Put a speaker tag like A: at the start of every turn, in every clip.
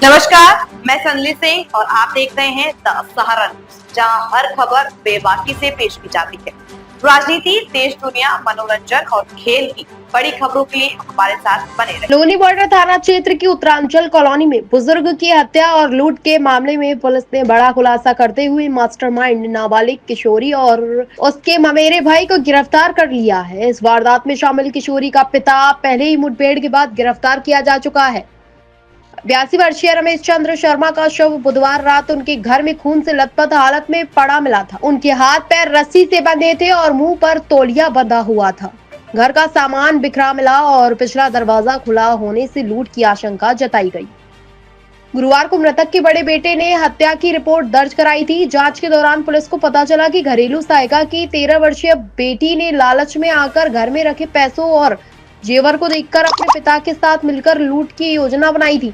A: नमस्कार, मैं संजली सिंह और आप देख रहे हैं द सहारा न्यूज़, जहां हर खबर बेबाकी से पेश की जाती है। राजनीति, देश दुनिया, मनोरंजन और खेल की बड़ी खबरों के लिए हमारे साथ बने रहें।
B: लोनी बॉर्डर थाना क्षेत्र की उत्तरांचल कॉलोनी में बुजुर्ग की हत्या और लूट के मामले में पुलिस ने बड़ा खुलासा करते हुए मास्टरमाइंड नाबालिग किशोरी और उसके ममेरे भाई को गिरफ्तार कर लिया है। इस वारदात में शामिल किशोरी का पिता पहले ही मुठभेड़ के बाद गिरफ्तार किया जा चुका है। 82 वर्षीय रमेश चंद्र शर्मा का शव बुधवार रात उनके घर में खून से लथपथ हालत में पड़ा मिला था। उनके हाथ पैर रस्सी से बंधे थे और मुंह पर तौलिया बंधा हुआ था। घर का सामान बिखरा मिला और पिछला दरवाजा खुला होने से लूट की आशंका जताई गई। गुरुवार को मृतक के बड़े बेटे ने हत्या की रिपोर्ट दर्ज कराई थी। जांच के दौरान पुलिस को पता चला कि घरेलू सहायिका की 13 वर्षीय बेटी ने लालच में आकर घर में रखे पैसों और जेवर को देखकर अपने पिता के साथ मिलकर लूट की योजना बनाई थी।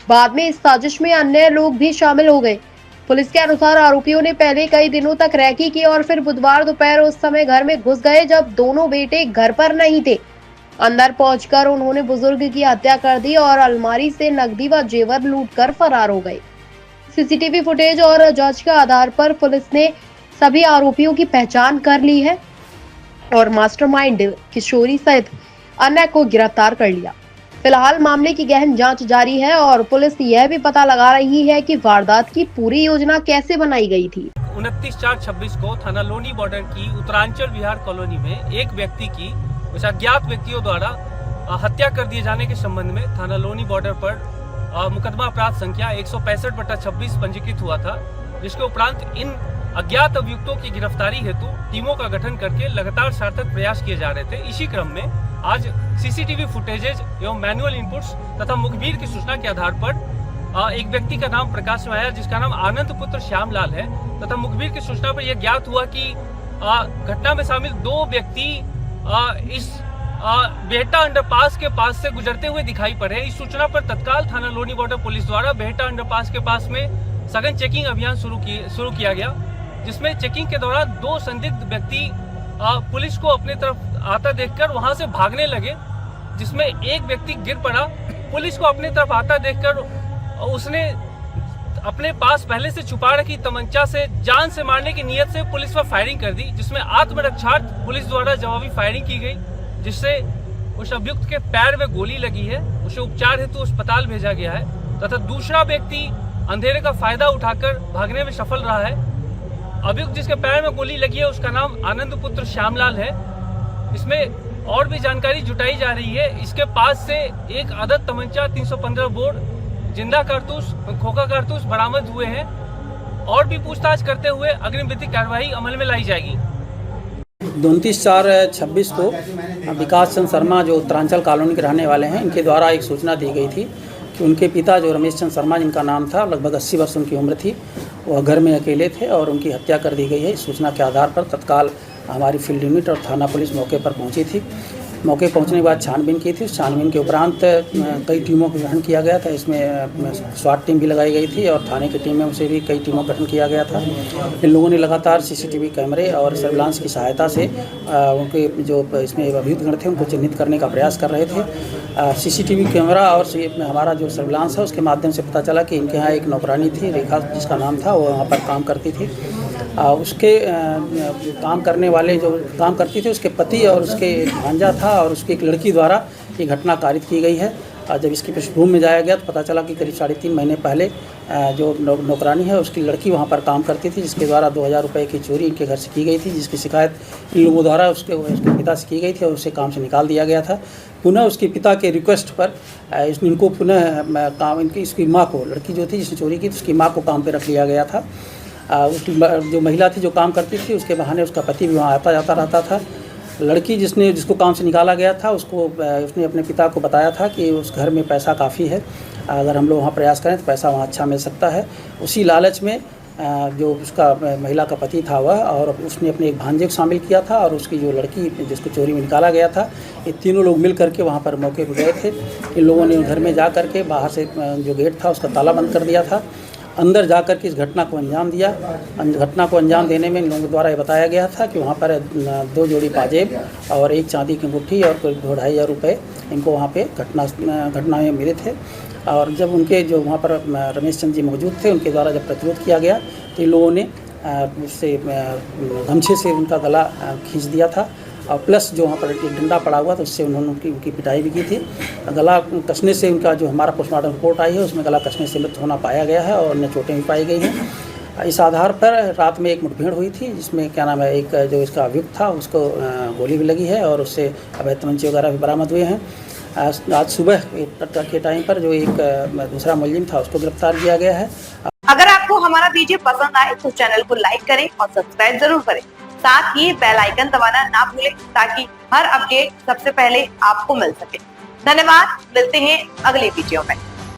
B: बाद में इस साजिश में अन्य लोग भी शामिल हो गए। पुलिस के अनुसार आरोपियों ने पहले कई दिनों तक रैकी की और फिर बुधवार दोपहर उस समय घर में घुस गए जब दोनों बेटे घर पर नहीं थे। अंदर पहुंचकर उन्होंने बुजुर्ग की हत्या कर दी और अलमारी से नकदी व जेवर लूटकर फरार हो गए। सीसीटीवी फुटेज और जांच के आधार पर पुलिस ने सभी आरोपियों की पहचान कर ली है और मास्टरमाइंड किशोरी सहित अन्य को गिरफ्तार कर लिया। फिलहाल मामले की गहन जांच जारी है और पुलिस यह भी पता लगा रही है कि वारदात की पूरी योजना कैसे बनाई गई थी।
C: 29/4/26 को थाना लोनी बॉर्डर की उत्तरांचल विहार कॉलोनी में एक व्यक्ति की कुछ अज्ञात व्यक्तियों द्वारा हत्या कर दिए जाने के संबंध में थाना लोनी बॉर्डर पर मुकदमा अपराध संख्या 165/26 पंजीकृत हुआ था, जिसके उपरांत इन अज्ञात अभियुक्तों की गिरफ्तारी हेतु टीमों का गठन करके लगातार सार्थक प्रयास किए जा रहे थे। इसी क्रम में आज सीसीटीवी फुटेजेज एवं मैनुअल इनपुट्स तथा मुखबिर की सूचना के आधार पर एक व्यक्ति का नाम प्रकाश में आया, जिसका नाम आनंद पुत्र श्यामलाल है, तथा मुखबिर की सूचना पर यह ज्ञात हुआ कि घटना में शामिल 2 व्यक्ति इस बेहटा अंडरपास के पास से गुजरते हुए दिखाई पड़े। इस सूचना पर तत्काल थाना लोनी बॉर्डर पुलिस द्वारा बेहटा अंडरपास के पास में सघन चेकिंग अभियान शुरू किया गया, जिसमें चेकिंग के दौरान 2 संदिग्ध व्यक्ति पुलिस को अपने तरफ आता देखकर वहां से भागने लगे, जिसमें एक व्यक्ति गिर पड़ा। पुलिस को अपने तरफ आता देखकर उसने अपने पास पहले से छुपा रखी तमंचा से जान से मारने की नियत से पुलिस पर फायरिंग कर दी, जिसमें आत्मरक्षार्थ पुलिस द्वारा जवाबी फायरिंग की गई, जिससे उस अभियुक्त के पैर में गोली लगी है। उसे उपचार हेतु अस्पताल भेजा गया है तथा दूसरा व्यक्ति अंधेरे का फायदा उठाकर भागने में सफल रहा है। अभियुक्त जिसके पैर में गोली लगी है उसका नाम आनंद पुत्र श्यामलाल है। इसमें और भी जानकारी जुटाई जा रही है। इसके पास से एक अदद तमंचा, 315 बोर, जिंदा कारतूस, खोखा कारतूस बरामद हुए हैं और भी पूछताछ करते हुए अग्रिम विधिक कार्यवाही अमल में लाई जाएगी।
D: 29/4/26 को विकास चंद्र शर्मा जो उत्तरांचल कॉलोनी के रहने वाले हैं, इनके द्वारा एक सूचना दी गई थी कि उनके पिता जो रमेश चंद्र शर्मा जिनका नाम था, लगभग 80 वर्ष उनकी उम्र थी, वह घर में अकेले थे और उनकी हत्या कर दी गई है। इस सूचना के आधार पर तत्काल हमारी फील्ड यूनिट और थाना पुलिस मौके पर पहुंची थी। मौके पहुंचने के बाद छानबीन की थी। छानबीन के उपरांत कई टीमों का गठन किया गया था। इसमें स्वाट टीम भी लगाई गई थी और थाने की टीम में से भी कई टीमों का गठन किया गया था। इन लोगों ने लगातार सीसीटीवी कैमरे और सर्विलांस की सहायता से उनके जो इसमें अभियुक्तगण थे उनको चिन्हित करने का प्रयास कर रहे थे। सीसीटीवी कैमरा और हमारा जो सर्विलांस है उसके माध्यम से पता चला कि इनके यहाँ एक नौकरानी थी, रेखा जिसका नाम था, वो वहाँ पर काम करती थी। उसके काम करने वाले जो काम करती थी उसके पति और उसके एक भांजा था और उसकी एक लड़की द्वारा ये घटना कारित की गई है। जब इसकी पृष्ठभूमि में जाया गया तो पता चला कि करीब 3.5 महीने पहले जो नौकरानी है उसकी लड़की वहाँ पर काम करती थी, जिसके द्वारा 2000 रुपये की चोरी इनके घर से की गई थी, जिसकी शिकायत इन लोगों द्वारा उसके पिता से की गई थी और उसे काम से निकाल दिया गया था। पुनः उसके पिता के रिक्वेस्ट पर इनको पुनः काम इसकी माँ को, लड़की जो थी जिसने चोरी की उसकी माँ को काम पर रख लिया गया था। उसकी जो महिला थी जो काम करती थी उसके बहाने उसका पति भी वहाँ आता जाता रहता था। लड़की जिसको काम से निकाला गया था उसने अपने पिता को बताया था कि उस घर में पैसा काफ़ी है, अगर हम लोग वहाँ प्रयास करें तो पैसा वहाँ अच्छा मिल सकता है। उसी लालच में जो उसका महिला का पति था वह और उसने अपने एक भांजे को शामिल किया था और उसकी जो लड़की जिसको चोरी में निकाला गया था, ये तीनों लोग मिल करके वहाँ पर मौके पर गए थे। इन लोगों ने घर में जा करके बाहर से जो गेट था उसका ताला बंद कर दिया था अंदर जाकर के इस घटना को अंजाम दिया। घटना को अंजाम देने में इन लोगों द्वारा ये बताया गया था कि वहाँ पर 2 जोड़ी पाजेब और 1 चांदी की अंगूठी और कोई 2-2.5 रुपये इनको वहाँ पे घटना में मिले थे। और जब उनके जो वहाँ पर रमेश चंद जी मौजूद थे, उनके द्वारा जब प्रतिरोध किया गया तो इन लोगों ने उससे गमछे से उनका गला खींच दिया था और प्लस जो वहाँ पर एक डंडा पड़ा हुआ था उससे उन्होंने उनकी पिटाई भी की थी। गला कसने से उनका जो हमारा पोस्टमार्टम रिपोर्ट आई है उसमें गला कसने से मृत होना पाया गया है और अन्य चोटें भी पाई गई हैं। इस आधार पर रात में एक मुठभेड़ हुई थी जिसमें क्या नाम है, एक जो इसका अभियुक्त था उसको गोली भी लगी है और उससे अवैध तमंचे वगैरह भी बरामद हुए हैं। आज सुबह के टाइम पर जो एक दूसरा मुलजिम था उसको गिरफ्तार किया गया है।
A: अगर आपको हमारा वीडियो पसंद आए तो चैनल को लाइक करें और सब्सक्राइब जरूर करें। साथ ही बेल आइकन दबाना ना भूलें ताकि हर अपडेट सबसे पहले आपको मिल सके। धन्यवाद, मिलते हैं अगले वीडियो में।